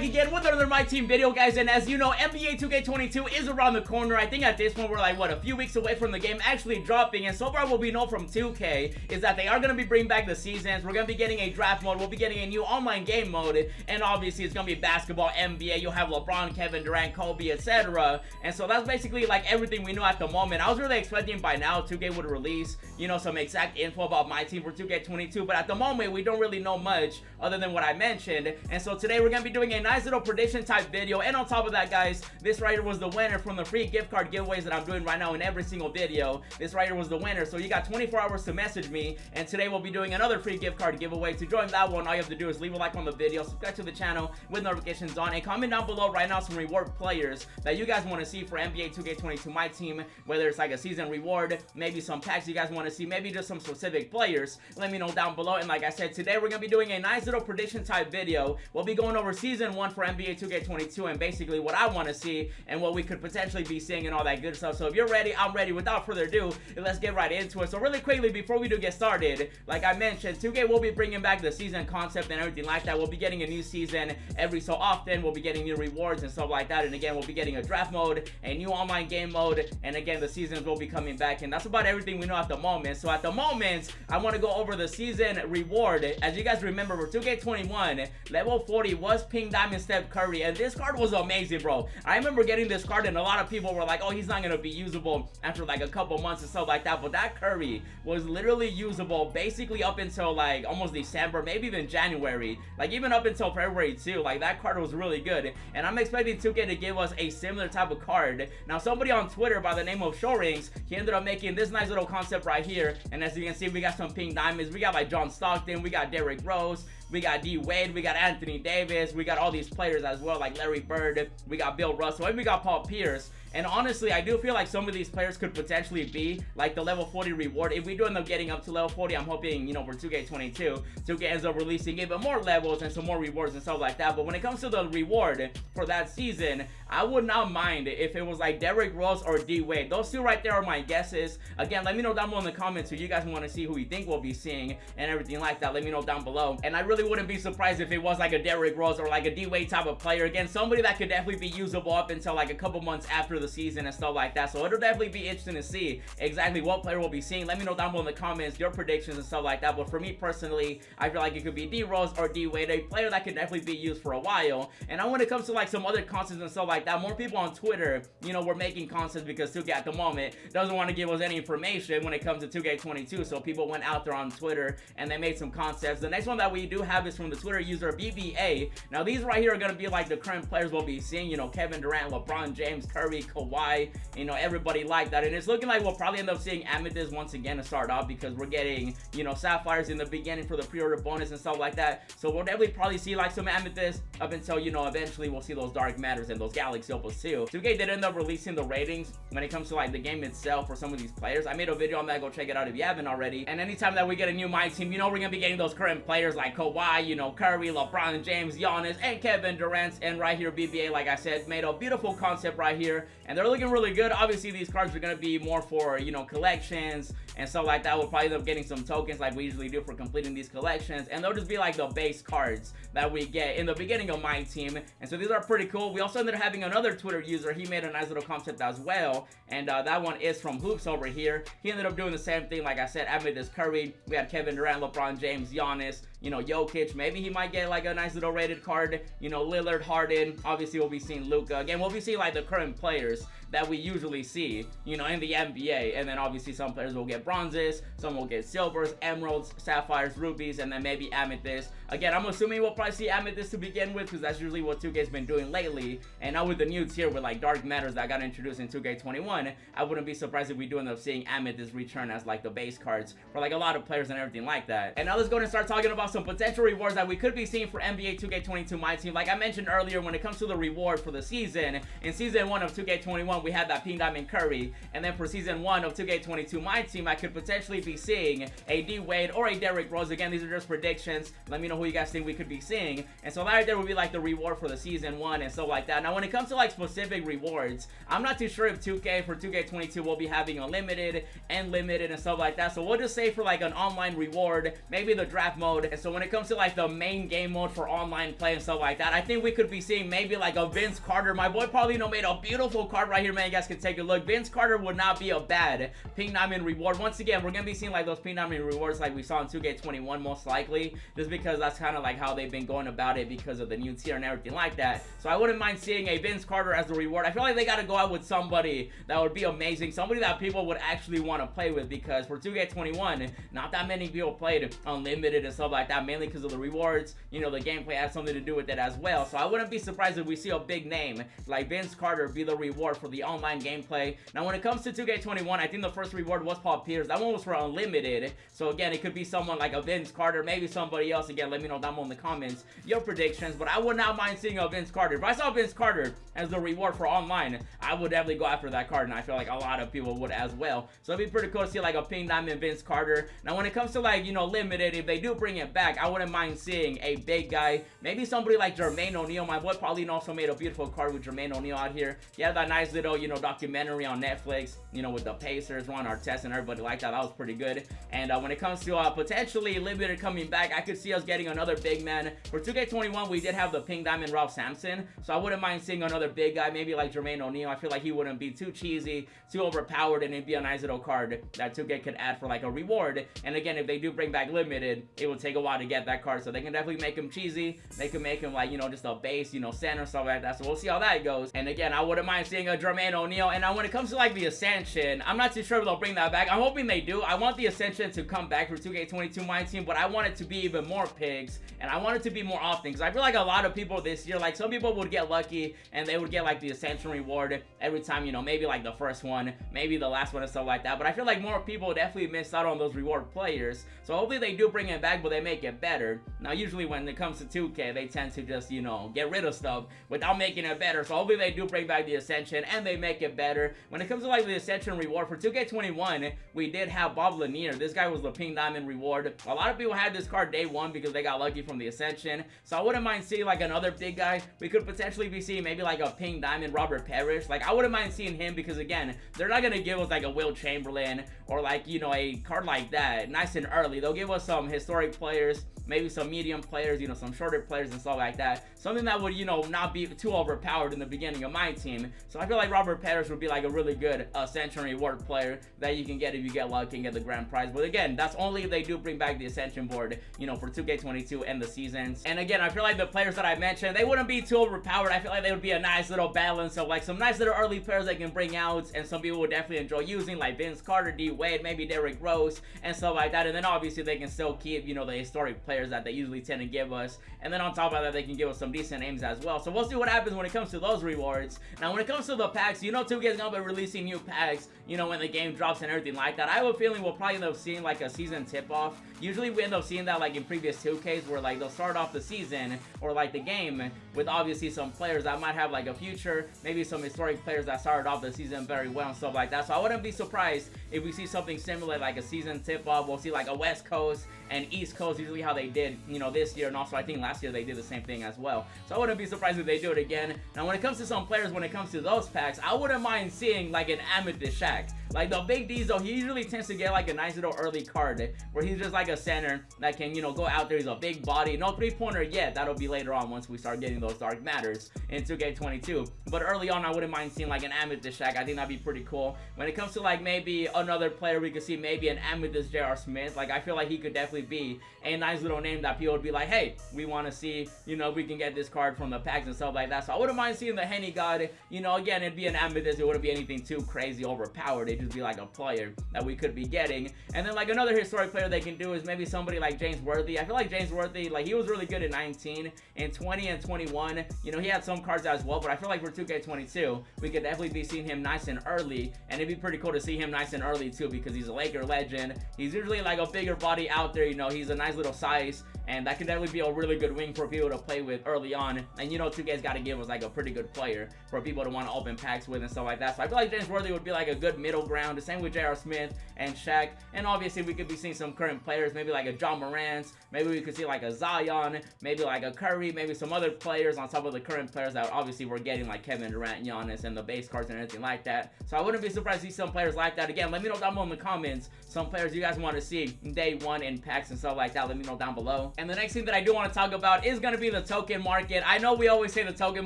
again with another My Team video, guys. And as you know, NBA 2K22 is around the corner. I think at this point we're like, what, a few weeks away from the game actually dropping. And so far what we know from 2K is that they are going to be bringing back the seasons. We're going to be getting a draft mode. We'll be getting a new online game mode. And obviously it's going to be basketball, NBA. You'll have LeBron, Kevin Durant, Kobe, etc. And so that's basically like everything we know at the moment. I was really expecting by now 2K would release, you know, some exact info about My Team for 2K22. But at the moment we don't really know much other than what I mentioned. And so today we're going to be doing a nice little prediction type video. And on top of that, guys, this right here was the winner from the free gift card giveaways that I'm doing right now in every single video. This right here was the winner. So you got 24 hours to message me. And today we'll be doing another free gift card giveaway. To join that one, all you have to do is leave a like on the video, subscribe to the channel with notifications on, and comment down below right now some reward players that you guys want to see for NBA 2K22 My Team. Whether it's like a season reward, maybe some packs you guys want to see, maybe just some specific players. Let me know down below. And like I said, today we're going to be doing a nice little prediction type video. We'll be going over season 1 for NBA 2K22 and basically what I want to see and what we could potentially be seeing and all that good stuff. So if you're ready, I'm ready. Without further ado, let's get right into it. So really quickly, before we do get started, like I mentioned, 2K will be bringing back the season concept and everything like that. We'll be getting a new season every so often. We'll be getting new rewards and stuff like that. And again, we'll be getting a draft mode, a new online game mode, and again, the seasons will be coming back. And that's about everything we know at the moment. So at the moment, I want to go over the season reward. As you guys remember, for 2K21, level 40 was Pink Diamond Steph Curry, and this card was amazing, bro. I remember getting this card and a lot of people were like, oh, he's not gonna be usable after like a couple months and stuff like that. But that Curry was literally usable basically up until like almost December, maybe even January, like even up until February too. Like that card was really good, and I'm expecting 2K to give us a similar type of card. Now somebody on Twitter by the name of Shorings, he ended up making this nice little concept right here, and as you can see, we got some pink diamonds. We got like John Stockton, we got Derrick Rose, we got D Wade, we got Anthony Davis, we got all these players as well, like Larry Bird, we got Bill Russell, and we got Paul Pierce. And honestly, I do feel like some of these players could potentially be like the level 40 reward. If we do end up getting up to level 40, I'm hoping, you know, for 2K22, 2K ends up releasing even more levels and some more rewards and stuff like that. But when it comes to the reward for that season, I would not mind if it was like Derrick Rose or D Wade. Those two right there are my guesses. Again, let me know down below in the comments who you guys want to see, who you think we'll be seeing and everything like that. Let me know down below. And I really wouldn't be surprised if it was like a Derrick Rose or like a D Wade type of player. Again, somebody that could definitely be usable up until like a couple months after the season and stuff like that. So it'll definitely be interesting to see exactly what player we'll be seeing. Let me know down below in the comments your predictions and stuff like that. But for me personally, I feel like it could be D Rose or D Wade, a player that could definitely be used for a while. And now when it comes to like some other concepts and stuff like that, more people on Twitter, you know, we're making concepts because 2K at the moment doesn't want to give us any information when it comes to 2K22. So people went out there on Twitter and they made some concepts. The next one that we do have is from the Twitter user BBA. Now these right here are going to be like the current players we'll be seeing, you know, Kevin Durant, LeBron James, Curry, Kawhi, you know, everybody like that. And it's looking like we'll probably end up seeing Amethyst once again to start off, because we're getting, you know, Sapphires in the beginning for the pre-order bonus and stuff like that. So we'll definitely probably see like some Amethyst up until, you know, eventually we'll see those Dark Matters and those Galaxy Opals too. 2K did end up releasing the ratings when it comes to like the game itself for some of these players. I made a video on that, go check it out if you haven't already. And anytime that we get a new My Team, you know, we're gonna be getting those current players like Kawhi, you know, Curry, LeBron James, Giannis, and Kevin Durant. And right here, BBA, like I said, made a beautiful concept right here, and they're looking really good. Obviously these cards are going to be more for, you know, collections and stuff like that. We'll probably end up getting some tokens like we usually do for completing these collections, and they'll just be like the base cards that we get in the beginning of My Team. And so these are pretty cool. We also ended up having another Twitter user. He made a nice little concept as well, and that one is from Hoops over here. He ended up doing the same thing. Like I said, Amethyst Curry, we had Kevin Durant, LeBron James, Giannis, you know, Jokic. Maybe he might get like a nice little rated card, you know, Lillard, Harden. Obviously we'll be seeing Luka. Again, we'll be seeing like the current players that we usually see, you know, in the NBA. And then obviously some players will get bronzes, some will get silvers, emeralds, sapphires, rubies, and then maybe amethyst. Again, I'm assuming we'll probably see amethyst to begin with, because that's usually what 2K's been doing lately. And now with the new tier with like Dark Matters that got introduced in 2K21, I wouldn't be surprised if we do end up seeing amethyst return as like the base cards for like a lot of players and everything like that. And now let's go and start talking about some potential rewards that we could be seeing for NBA 2K22 My Team. Like I mentioned earlier, when it comes to the reward for the season, in season 1 of 2K21 we had that Pink Diamond Curry, and then for season 1 of 2K22 My Team, I could potentially be seeing a D Wade or a Derrick Rose. Again, these are just predictions. Let me know who you guys think we could be seeing. And so that right there would be like the reward for the season 1 and stuff like that. Now, when it comes to like specific rewards, I'm not too sure if 2K for 2K22 will be having unlimited and limited and stuff like that. So we'll just say for like an online reward, maybe the draft mode. And so when it comes to like the main game mode for online play and stuff like that, I think we could be seeing maybe like a Vince Carter. My boy Paulino made a beautiful card right here, man. You guys can take a look. Vince Carter would not be a bad pink diamond reward. Once again, we're gonna be seeing like those pink diamond rewards like we saw in 2K21 most likely, just because that's kind of like how they've been going about it because of the new tier and everything like that. So I wouldn't mind seeing a Vince Carter as the reward. I feel like they got to go out with somebody that would be amazing, somebody that people would actually want to play with, because for 2K21 not that many people played unlimited and stuff like that, mainly because of the rewards. You know, the gameplay has something to do with it as well. So I wouldn't be surprised if we see a big name like Vince Carter be the reward for the online gameplay. Now when it comes to 2K21, I think the first reward was Paul Pierce. That one was for unlimited. So again, it could be someone like a Vince Carter, maybe somebody else. Again, let me know down below in the comments your predictions, but I would not mind seeing a Vince Carter. If I saw Vince Carter as the reward for online, I would definitely go after that card, and I feel like a lot of people would as well. So it'd be pretty cool to see like a pink diamond Vince Carter. Now when it comes to like, you know, limited, if they do bring it back, I wouldn't mind seeing a big guy, maybe somebody like Jermaine O'Neal. My boy Pauline also made a beautiful card with Jermaine O'Neal out here. He had that nice little, you know, documentary on Netflix, you know, with the Pacers, Ron Artest and everybody like that. That was pretty good. And when it comes to potentially limited coming back, I could see us getting another big man. For 2K21, we did have the pink diamond Ralph Sampson, so I wouldn't mind seeing another big guy, maybe like Jermaine O'Neal. I feel like he wouldn't be too cheesy, too overpowered, and it'd be a nice little card that 2K could add for like a reward. And again, if they do bring back limited, it will take a while to get that card, so they can definitely make him cheesy. They can make him like, you know, just a base, you know, center, stuff like that. So we'll see how that goes. And again, I wouldn't mind seeing a Jermaine O'Neal. And now when it comes to like the Ascension, I'm not too sure if they'll bring that back. I'm hoping they do. I want the Ascension to come back for 2K22 Myteam, but I want it to be even more pigs, and I want it to be more often, because I feel like a lot of people this year, like some people would get lucky and they would get like the Ascension reward every time, you know, maybe like the first one, maybe the last one and stuff like that. But I feel like more people definitely miss out on those reward players. So hopefully they do bring it back, but they make it better. Now usually when it comes to 2K, they tend to just, you know, get rid of stuff without making it better. So hopefully they do bring back the Ascension and they make it better. When it comes to like the Ascension reward for 2K21, we did have Bob Lanier. This guy was the pink diamond reward. A lot of people had this card day one because they got lucky from the Ascension. So I wouldn't mind seeing like another big guy. We could potentially be seeing maybe like a pink diamond Robert Parrish. Like I wouldn't mind seeing him, because again, they're not gonna give us like a Will Chamberlain or like, you know, a card like that nice and early. They'll give us some historic players, maybe some medium players, you know, some shorter players and stuff like that. Something that would, you know, not be too overpowered in the beginning of my team. So I feel like Robert Parrish would be like a really good Ascension reward player that you can get if you get lucky and get the grand prize. But again, that's only if they do bring back the Ascension board, you know, for 2K22 and the seasons. And again, I feel like the players that I mentioned, they wouldn't be too overpowered. I feel like they would be a nice little balance of like some nice little early players they can bring out, and some people would definitely enjoy using, like Vince Carter, D Wade, maybe Derrick Rose and stuff like that. And then obviously they can still keep, you know, the historic players that they usually tend to give us, and then on top of that they can give us some decent names as well. So we'll see what happens when it comes to those rewards. Now when it comes to the packs, you know, 2K is gonna be releasing new packs, you know, when the game drops and everything like that. I have a feeling we'll probably end up seeing like a season tip-off. Usually we end up seeing that like in previous 2Ks, where like they'll start off the season or like the game with obviously some players that might have like a future, maybe some historic players that started off the season very well and stuff like that. So I wouldn't be surprised if we see something similar, like a season tip-off. We'll see like a West Coast and East Coast, usually how they did, you know, this year, and also I think last year they did the same thing as well. So I wouldn't be surprised if they do it again. Now when it comes to some players, when it comes to those packs, I wouldn't mind seeing like an Amethyst Shaq. Like the big D's though, he usually tends to get like a nice little early card where he's just like a center that can, you know, go out there. He's a big body, no three-pointer yet. That'll be later on once we start getting those dark matters in 2K22. But early on, I wouldn't mind seeing like an Amethyst Shaq. I think that'd be pretty cool. When it comes to like maybe another player, we could see maybe an Amethyst J.R. Smith. Like I feel like he could definitely be a nice little name that people would be like, hey, we want to see, you know, we can get this card from the packs and stuff like that. So I wouldn't mind seeing the Henny God. You know, again, it'd be an Amethyst. It wouldn't be anything too crazy overpowered. It'd just be like a player that we could be getting. And then like another historic player they can do is maybe somebody like James Worthy. I feel like James Worthy, like he was really good in 19, in 20 and 21. You know, he had some cards as well, but I feel like for 2K22, we could definitely be seeing him nice and early. And it'd be pretty cool to see him nice and early too, because he's a Laker legend. He's usually like a bigger body out there, you know, he's a nice little size. and that could definitely be a really good wing for people to play with early on. And you know, 2K's got to give us like a pretty good player for people to want to open packs with and stuff like that. So I feel like James Worthy would be like a good middle ground. The same with J.R. Smith and Shaq. And obviously we could be seeing some current players, maybe like a John Morant, maybe we could see like a Zion, maybe like a Curry, maybe some other players on top of the current players that obviously we're getting, like Kevin Durant, Giannis, and the base cards and everything like that. So I wouldn't be surprised to see some players like that. Again, let me know down below in the comments some players you guys want to see day one in packs and stuff like that. Let me know down below. And the next thing that I do want to talk about is going to be the token market. I know we always say the token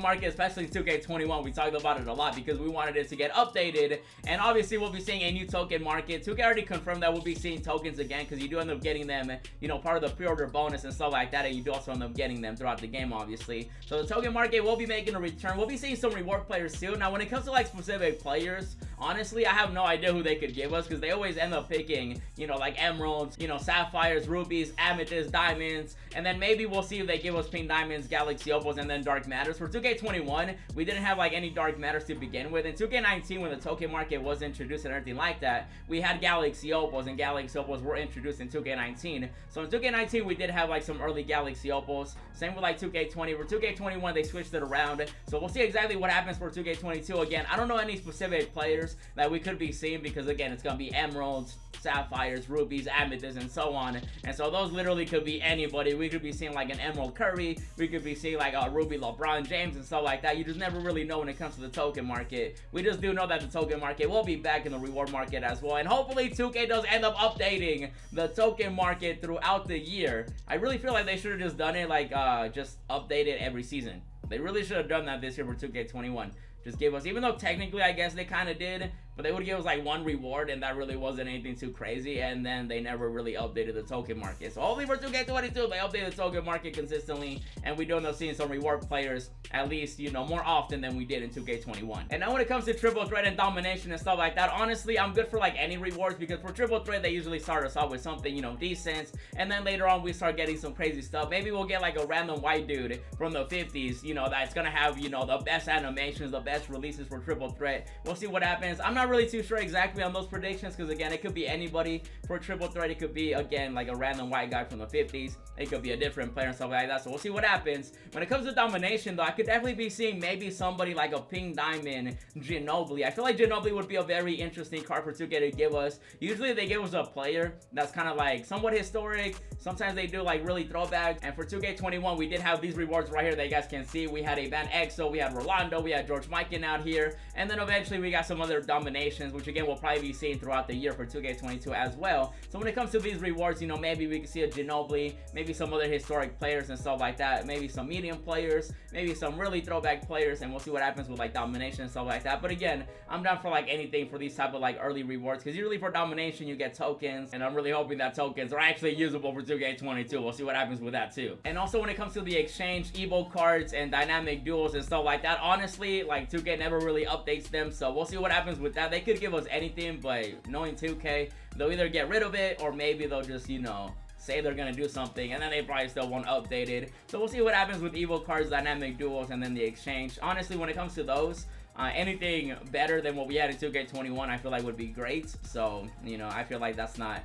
market, especially in 2K21. We talked about it a lot because we wanted it to get updated, and obviously we'll be seeing a new token market. 2K already confirmed that we'll be seeing tokens again, because you do end up getting them, you know, part of the pre-order bonus and stuff like that, and you do also end up getting them throughout the game, obviously. So the token market will be making a return. We'll be seeing some reward players too. Now when it comes to like specific players, honestly I have no idea who they could give us, because they always end up picking, you know, like emeralds, you know, sapphires, rubies, amethysts, diamonds, and then maybe we'll see if they give us pink diamonds, galaxy opals, and then dark matters. For 2K21 we didn't have like any dark matters to begin with. In 2K19, when the token market was introduced and everything like that, we had galaxy opals, and galaxy opals were introduced in 2K19. So in 2K19 we did have like some early galaxy opals. Same with like 2K20. For 2K21 they switched it around, so we'll see exactly what happens for 2K22. Again, I don't know any specific players that we could be seeing, because again, it's gonna be emeralds, sapphires, rubies, amethysts, and so on. And so those literally could be anybody. We could be seeing like an Emerald Curry, we could be seeing like a Ruby LeBron James and stuff like that. You just never really know when it comes to the token market. We just do know that the token market will be back in the reward market as well, and hopefully 2K does end up updating the token market throughout the year. I really feel like they should have just done it like just update it every season. They really should have done that this year for 2K21. Just give us, even though technically I guess they kind of did, but they would give us like one reward, and that really wasn't anything too crazy, and then they never really updated the token market. So hopefully for 2K22 they update the token market consistently, and we do end up seeing some reward players at least, you know, more often than we did in 2K21. And now when it comes to triple threat and domination and stuff like that, honestly I'm good for like any rewards, because for triple threat they usually start us off with something, you know, decent, and then later on we start getting some crazy stuff. Maybe we'll get like a random white dude from the 50s, you know, that's gonna have, you know, the best animations, the best releases for triple threat. We'll see what happens. I'm not really too sure exactly on those predictions, because again, it could be anybody. For triple threat it could be again like a random white guy from the 50s, it could be a different player and stuff like that. So we'll see what happens. When it comes to domination though, I could definitely be seeing maybe somebody like a pink diamond Ginobili. I feel like Ginobili would be a very interesting card for 2K to give us. Usually they give us a player that's kind of like somewhat historic. Sometimes they do like really throwback. And for 2K21 we did have these rewards right here that you guys can see. We had a Van Exo, we had Rolando, we had George Mikan out here, and then eventually we got some other dominations, which again we'll probably be seeing throughout the year for 2K22 as well. So when it comes to these rewards, you know, maybe we can see a Ginobili, maybe some other historic players and stuff like that, maybe some medium players, maybe some really throwback players, and we'll see what happens with like domination and stuff like that. But again, I'm down for like anything for these type of like early rewards, because usually for domination you get tokens, and I'm really hoping that tokens are actually usable for 2K22. We'll see what happens with that too. And also when it comes to the exchange evo cards and dynamic duels and stuff like that, honestly like 2K never really updates them, so we'll see what happens with that. They could give us anything, but knowing 2K, they'll either get rid of it, or maybe they'll just, you know, say they're gonna do something and then they probably still won't update it. So we'll see what happens with evo cards, dynamic duels, and then the exchange. Honestly, when it comes to those, anything better than what we had in 2K21 I feel like would be great. So, you know, I feel like that's not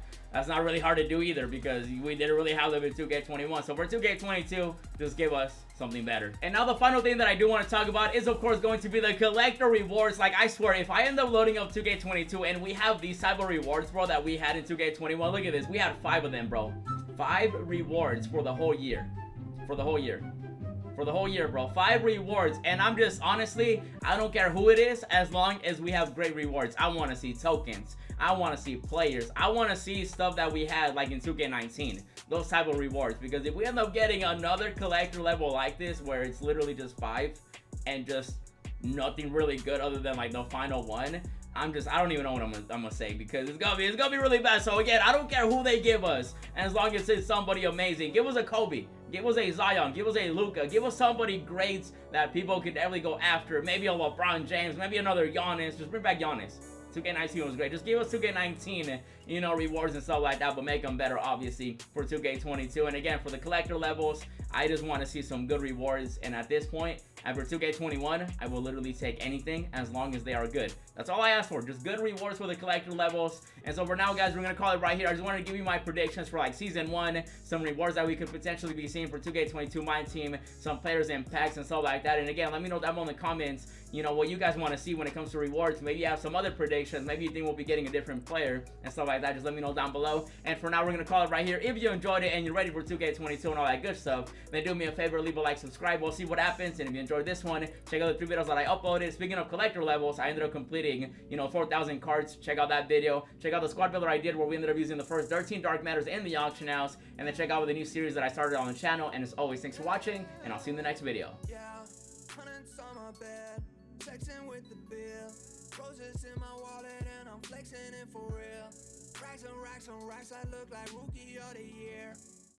really hard to do either, because we didn't really have them in 2K21. So for 2K22, just give us something better. And now the final thing that I do want to talk about is of course going to be the collector rewards. Like I swear, if I end up loading up 2K22 and we have these type of rewards, bro, that we had in 2K21, look at this, we had 5 of them, bro. 5 rewards for the whole year. For the whole year, bro. 5 rewards, and I'm just, honestly, I don't care who it is, as long as we have great rewards. I want to see tokens, I want to see players, I want to see stuff that we had like in 2K19, those type of rewards. Because if we end up getting another collector level like this, where it's literally just 5 and just nothing really good other than like the final one, I don't even know what I'm gonna say, because it's gonna be really bad. So again, I don't care who they give us, as long as it's somebody amazing. Give us a Kobe, give us a Zion, give us a Luka, give us somebody great that people could definitely go after. Maybe a LeBron James, maybe another Giannis. Just bring back Giannis. 2K19 was great. Just give us 2K19, you know, rewards and stuff like that, but make them better, obviously, for 2K22. And again, for the collector levels, I just want to see some good rewards. And at this point, And for 2K21, I will literally take anything as long as they are good. That's all I ask for, just good rewards for the collector levels. And so for now, guys, we're gonna call it right here. I just wanted to give you my predictions for like season 1, some rewards that we could potentially be seeing for 2K22 Myteam, some players in packs and stuff like that. And again, let me know down below in the comments, you know, what you guys want to see when it comes to rewards. Maybe you have some other predictions. Maybe you think we'll be getting a different player and stuff like that. Just let me know down below. And for now, we're gonna call it right here. If you enjoyed it and you're ready for 2K22 and all that good stuff, then do me a favor, leave a like, subscribe. We'll see what happens. And if you enjoyed this one, check out the 3 videos that I uploaded. Speaking of collector levels, I ended up completing, you know, 4,000 cards. Check out that video. Check out the squad builder I did where we ended up using the first 13 dark matters in the auction house. And then check out the new series that I started on the channel. And as always, thanks for watching, and I'll see you in the next video. Flexing with the bill, roses in my wallet, and I'm flexing it for real. Racks and racks and racks, I look like rookie of the year.